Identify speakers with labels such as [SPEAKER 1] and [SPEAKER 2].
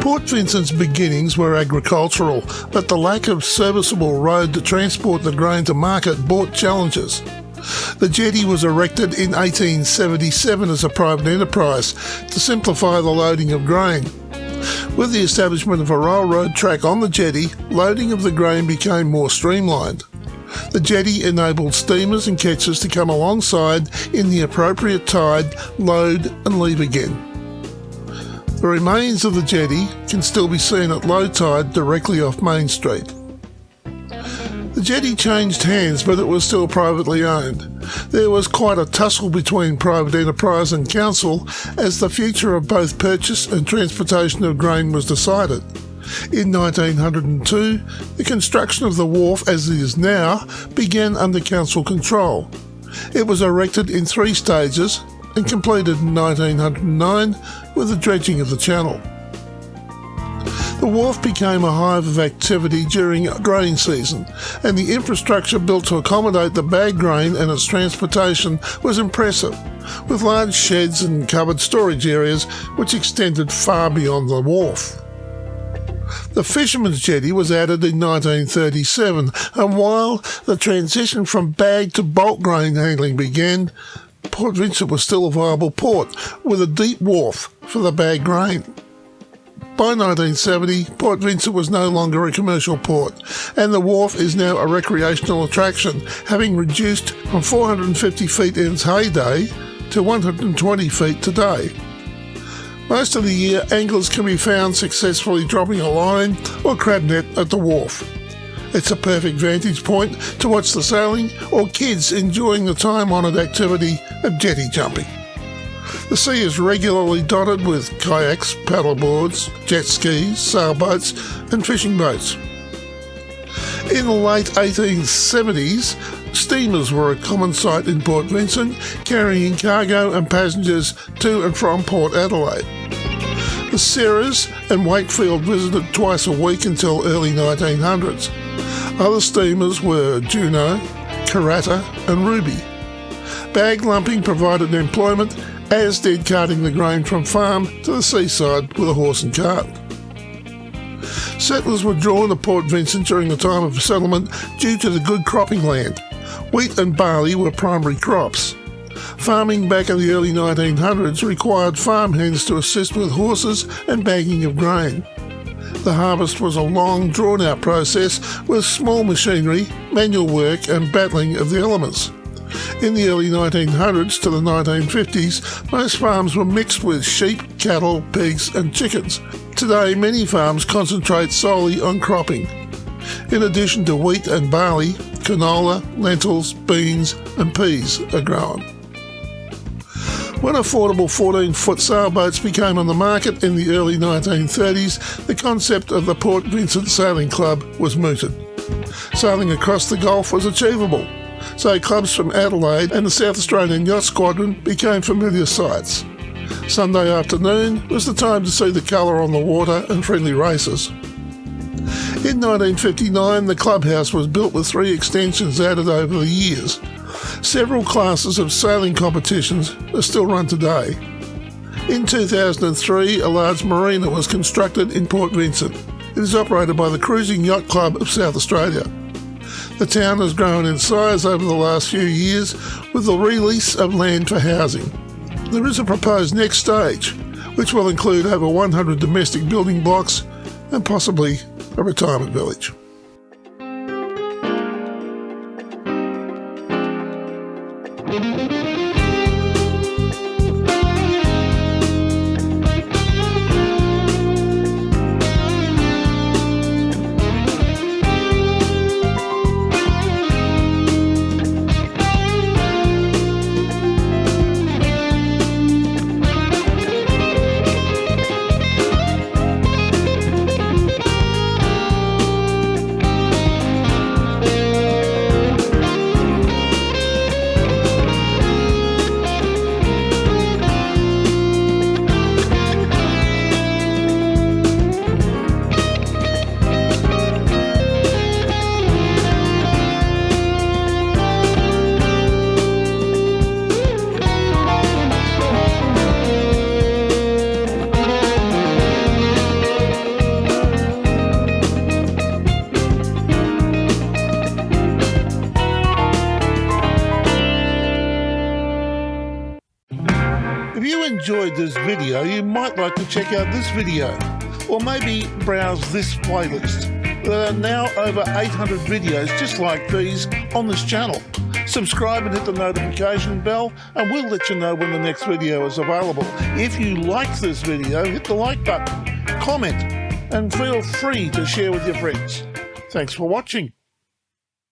[SPEAKER 1] Port Vincent's beginnings were agricultural, but the lack of serviceable road to transport the grain to market brought challenges. The jetty was erected in 1877 as a private enterprise to simplify the loading of grain. With the establishment of a railroad track on the jetty, loading of the grain became more streamlined. The jetty enabled steamers and ketches to come alongside in the appropriate tide, load and leave again. The remains of the jetty can still be seen at low tide directly off Main Street. The jetty changed hands, but it was still privately owned. There was quite a tussle between private enterprise and council as the future of both purchase and transportation of grain was decided. In 1902, the construction of the wharf as it is now began under council control. It was erected in 3 stages and completed in 1909 with the dredging of the channel. The wharf became a hive of activity during grain season, and the infrastructure built to accommodate the bag grain and its transportation was impressive, with large sheds and covered storage areas which extended far beyond the wharf. The fisherman's jetty was added in 1937, and while the transition from bag to bulk grain handling began, Port Vincent was still a viable port with a deep wharf for the bag grain. By 1970, Port Vincent was no longer a commercial port, and the wharf is now a recreational attraction, having reduced from 450 feet in its heyday to 120 feet today. Most of the year, anglers can be found successfully dropping a line or crab net at the wharf. It's a perfect vantage point to watch the sailing or kids enjoying the time-honoured activity of jetty jumping. The sea is regularly dotted with kayaks, paddleboards, jet skis, sailboats and fishing boats. In the late 1870s, steamers were a common sight in Port Vincent, carrying cargo and passengers to and from Port Adelaide. The Ceres and Wakefield visited twice a week until early 1900s. Other steamers were Juno, Karata and Ruby. Bag lumping provided employment, as did carting the grain from farm to the seaside with a horse and cart. Settlers were drawn to Port Vincent during the time of settlement due to the good cropping land. Wheat and barley were primary crops. Farming back in the early 1900s required farmhands to assist with horses and bagging of grain. The harvest was a long, drawn-out process with small machinery, manual work and battling of the elements. In the early 1900s to the 1950s, most farms were mixed with sheep, cattle, pigs and chickens. Today, many farms concentrate solely on cropping. In addition to wheat and barley, canola, lentils, beans and peas are grown. When affordable 14-foot sailboats became on the market in the early 1930s, the concept of the Port Vincent Sailing Club was mooted. Sailing across the Gulf was achievable, so clubs from Adelaide and the South Australian Yacht Squadron became familiar sights. Sunday afternoon was the time to see the colour on the water and friendly races. In 1959, the clubhouse was built with 3 extensions added over the years. Several classes of sailing competitions are still run today. In 2003, a large marina was constructed in Port Vincent. It is operated by the Cruising Yacht Club of South Australia. The town has grown in size over the last few years with the release of land for housing. There is a proposed next stage, which will include over 100 domestic building blocks and possibly a retirement village. If you enjoyed this video, you might like to check out this video, or maybe browse this playlist. There are now over 800 videos just like these on this channel. Subscribe and hit the notification bell, and we'll let you know when the next video is available. If you like this video, hit the like button, comment, and feel free to share with your friends. Thanks for watching.